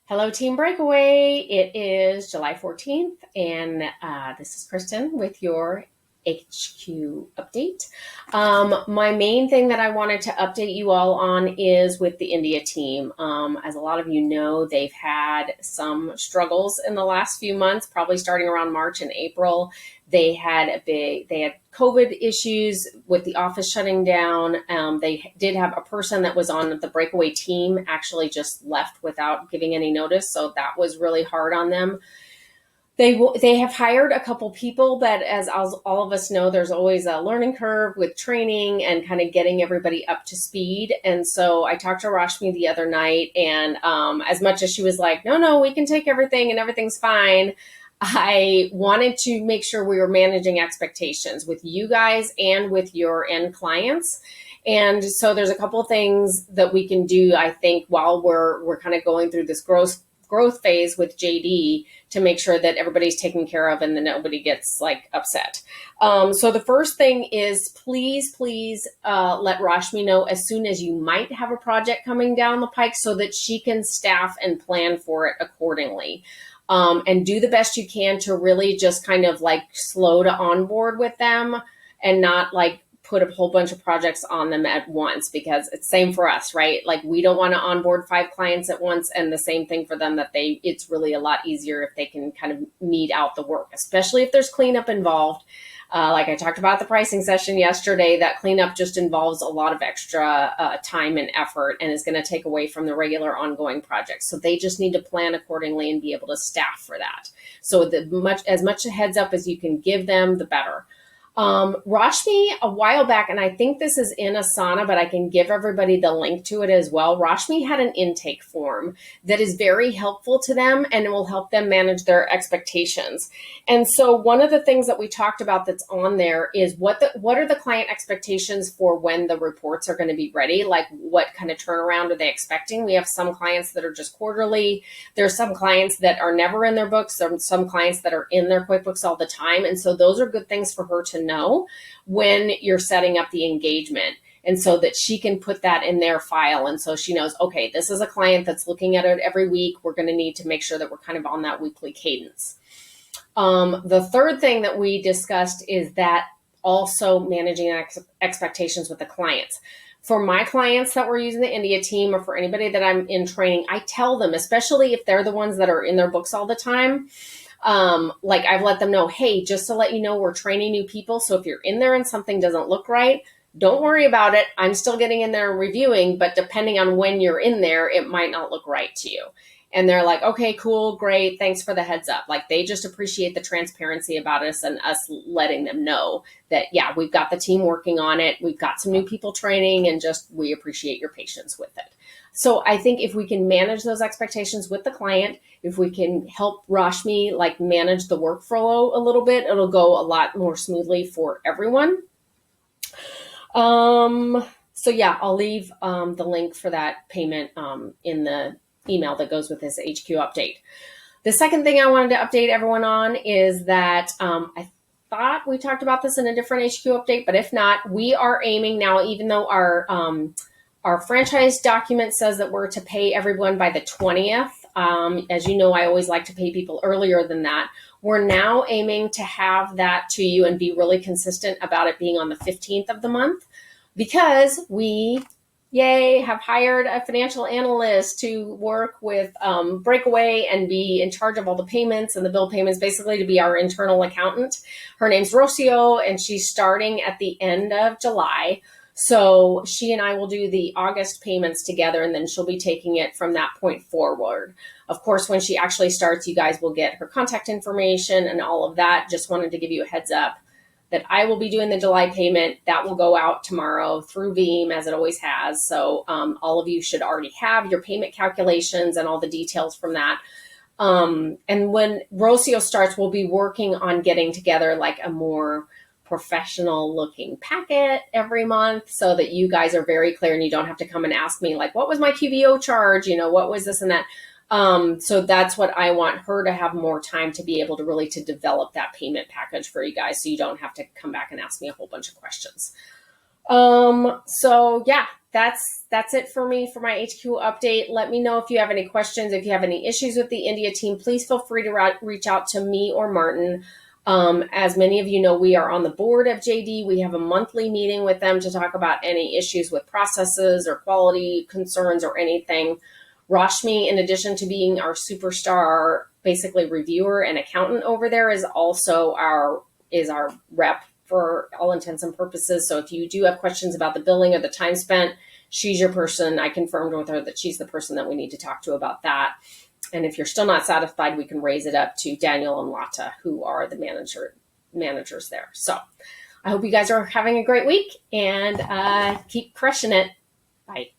Hello, Team Breakaway. It is July 14th, and this is Kristen with your HQ update. My main thing that I wanted to update you all on is with the India team. As a lot of you know, they've had some struggles in the last few months, probably starting around March and April. They had COVID issues with the office shutting down. They did have a person that was on the breakaway team actually just left without giving any notice. So that was really hard on them. They have hired a couple people, but as all of us know, there's always a learning curve with training and kind of getting everybody up to speed. And so I talked to Rashmi the other night, and as much as she was like, no, we can take everything and everything's fine, I wanted to make sure we were managing expectations with you guys and with your end clients. And so there's a couple of things that we can do, I think, while we're kind of going through this growth phase with JD to make sure that everybody's taken care of and that nobody gets like upset. So the first thing is please let Rashmi know as soon as you might have a project coming down the pike so that she can staff and plan for it accordingly. And do the best you can to really just kind of like slow to onboard with them and not like put a whole bunch of projects on them at once, because it's same for us, right? Like we don't want to onboard 5 clients at once, and the same thing for them, that it's really a lot easier if they can kind of meet out the work, especially if there's cleanup involved. Like I talked about the pricing session yesterday, that cleanup just involves a lot of extra time and effort and is going to take away from the regular ongoing projects. So they just need to plan accordingly and be able to staff for that. So as much a heads up as you can give them, the better. Rashmi, a while back, and I think this is in Asana, but I can give everybody the link to it as well. Rashmi had an intake form that is very helpful to them and it will help them manage their expectations. And so one of the things that we talked about that's on there is what are the client expectations for when the reports are going to be ready? Like what kind of turnaround are they expecting? We have some clients that are just quarterly. There's some clients that are never in their books. There are some clients that are in their QuickBooks all the time. And so those are good things for her to know when you're setting up the engagement, and so that she can put that in their file, and so she knows, okay, this is a client that's looking at it every week. We're going to need to make sure that we're kind of on that weekly cadence. The third thing that we discussed is that also managing expectations with the clients. For my clients that were using the India team, or for anybody that I'm in training, I tell them, especially if they're the ones that are in their books all the time, like I've let them know, hey, just to let you know, we're training new people. So if you're in there and something doesn't look right, don't worry about it. I'm still getting in there and reviewing, but depending on when you're in there, it might not look right to you. And they're like, okay, cool, great. Thanks for the heads up. Like they just appreciate the transparency about us and us letting them know that, yeah, we've got the team working on it. We've got some new people training, and just, we appreciate your patience with it. So I think if we can manage those expectations with the client, if we can help Rashmi like manage the workflow a little bit, it'll go a lot more smoothly for everyone. So yeah, I'll leave the link for that payment in the email that goes with this HQ update. The second thing I wanted to update everyone on is that I thought we talked about this in a different HQ update, but if not, we are aiming now, even though our franchise document says that we're to pay everyone by the 20th. As you know, I always like to pay people earlier than that. We're now aiming to have that to you and be really consistent about it being on the 15th of the month, because we, have hired a financial analyst to work with Breakaway and be in charge of all the payments and the bill payments, basically to be our internal accountant. Her name's Rocio, and she's starting at the end of July. So she and I will do the August payments together, and then she'll be taking it from that point forward. Of course, when she actually starts, you guys will get her contact information and all of that. Just wanted to give you a heads up that I will be doing the July payment. That will go out tomorrow through Veeam, as it always has. So all of you should already have your payment calculations and all the details from that. And when Rocio starts, we'll be working on getting together like a more professional looking packet every month, so that you guys are very clear and you don't have to come and ask me like, what was my QBO charge? What was this and that? So that's what I want her to have more time to be able to really to develop that payment package for you guys, so you don't have to come back and ask me a whole bunch of questions. So yeah, that's it for me for my HQ update. Let me know if you have any questions. If you have any issues with the India team, please feel free to reach out to me or Martin. As many of you know, we are on the board of JD. We have a monthly meeting with them to talk about any issues with processes or quality concerns or anything. Rashmi, in addition to being our superstar, basically reviewer and accountant over there, is also our rep for all intents and purposes. So if you do have questions about the billing or the time spent, she's your person. I confirmed with her that she's the person that we need to talk to about that. And if you're still not satisfied, we can raise it up to Daniel and Lata, who are the managers there. So I hope you guys are having a great week and keep crushing it. Bye.